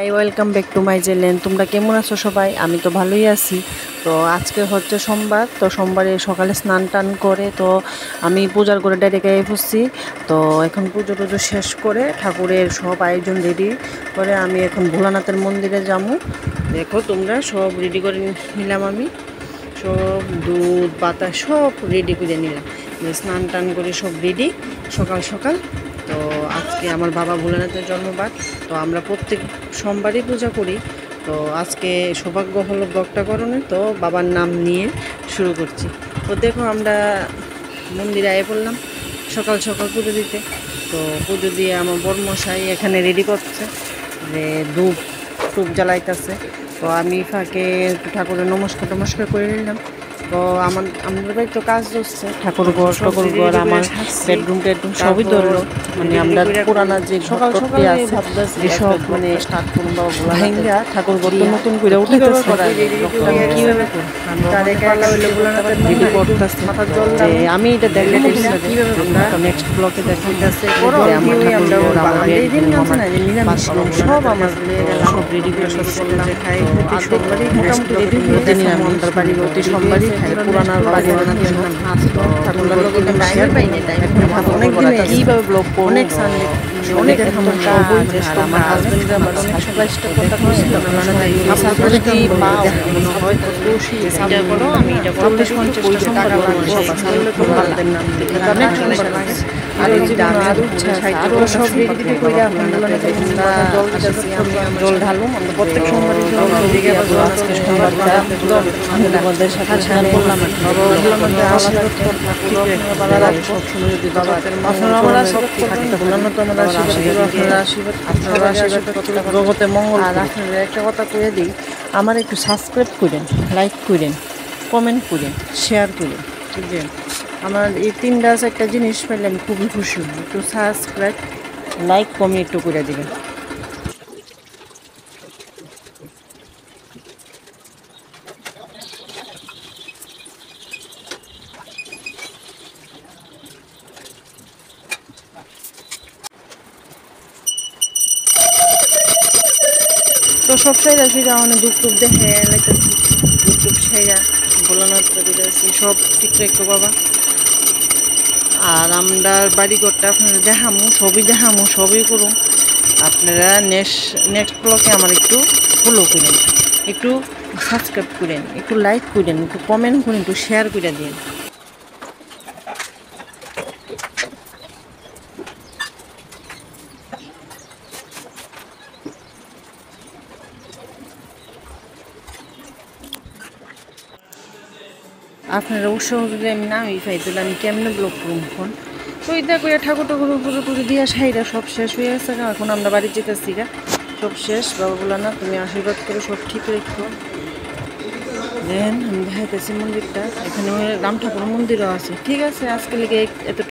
High, welcome back to my channel. তোমরা কেমন আছো সবাই? আমি তো ভালোই আছি। তো আজকে হচ্ছে সোমবার, তো সোমবারে সকালে স্নান টান করে তো আমি পূজার করে ডাইরেক্ট গায়ে বসছি। তো এখন পুজো টুজো শেষ করে ঠাকুরের সব আয়োজন রেডি করে আমি এখন ভোলানাথের মন্দিরে যাবো। দেখো তোমরা সব রেডি করে নিলাম, আমি সব দুধ পাতা সব রেডি করে নিলাম, স্নান টান করে সব রেডি সকাল সকাল। তো আজকে আমার বাবা ভোলানাথের জন্মবার, তো আমরা প্রত্যেক সোমবারই পূজা করি। তো আজকে সৌভাগ্য হলো ব্লগটা করণের, তো বাবার নাম নিয়ে শুরু করছি। তো দেখো আমরা মন্দিরে আয়ে পড়লাম সকাল সকাল পুজো দিতে। তো পুজো দিয়ে আমার বড়মশাই এখানে রেডি করছে, যে ধূপ টুপ জ্বালাইতেছে। তো আমি ফাঁকে ঠাকুরের নমস্কার টমস্কার করে নিলাম। তো আমাদের বাড়ি তো কাজ হচ্ছে, ঠাকুর ঘর আমার বেডরুম টেডরুম সবই ধরলো। মানে আমরা পুরানা যে সকাল সকালে আছে যেসব মানে স্টার্ট করুন বাবা ভাইঙ্গা ঠাকুর ঘর তো নতুন করে উঠেতেছে, কিভাবে আমি এটা দেখলাম কিভাবে নেক্সট ব্লকে দেখাইতেছে সব আমার সব রেডি করে শুরু করলাম। মোটামুটি রেডি হতে আমার বাড়ির অতি সোমবারই খাই পুরানার বাড়ি কিভাবে ব্লগ অনেক সানডে অনেক আমার হাজবেন্ডরা আমার অনেক সাবাইশটা কথা বলছিল। আমি এটা করতে টাকা লাগবে আরো সব রেডি করে জল ঢালুম। আমরা প্রত্যেক সোমবারই জগতে মঙ্গল। আর আপনারা একটা কথা কয়ে দিই, আমার একটু সাবস্ক্রাইব করেন, লাইক করেন, কমেন্ট করেন, শেয়ার করেন, বুঝলেন? আমার এই তিনটা একটা জিনিস পেলে আমি খুবই খুশি হই। একটু সাবস্ক্রাইব, লাইক, কমেন্ট একটু করে দেবেন। তো সব সাইডা ফিরা মানে দুপ টুপ দেখে লাইতেছি, দুপ টুপ সাইডা ভোলানাথ দিতেছি সব ঠিকঠাক একটু বাবা। আর আমরা বাড়িঘরটা আপনারা দেখামো, সবই দেখামো, সবই করুন। আপনারা নেক্সট ব্লকে আমার একটু ফলো করেন, একটু সাবস্ক্রাইব করেন, একটু লাইক করেন, একটু কমেন্ট করেন, একটু শেয়ার করে দিন। আপনারা উৎসাহ যদি আমি নামই পাই তাহলে আমি কেমনে ব্লগ করুন ফোন। তো এটা করে ঠাকুর ঠাকুর উপরে পুজো দিয়া সাইরা সব শেষ হয়ে গেছে। এখন আমরা বাড়ি যেতেছি গা, সব শেষ। বাবা বলা না তুমি আশীর্বাদ করে সব ঠিক রেখো। দেন আমি দেখাইতেছি মন্দিরটা, এখানে রাম ঠাকুর মন্দিরও আছে। ঠিক আছে, আজকে লিগে এত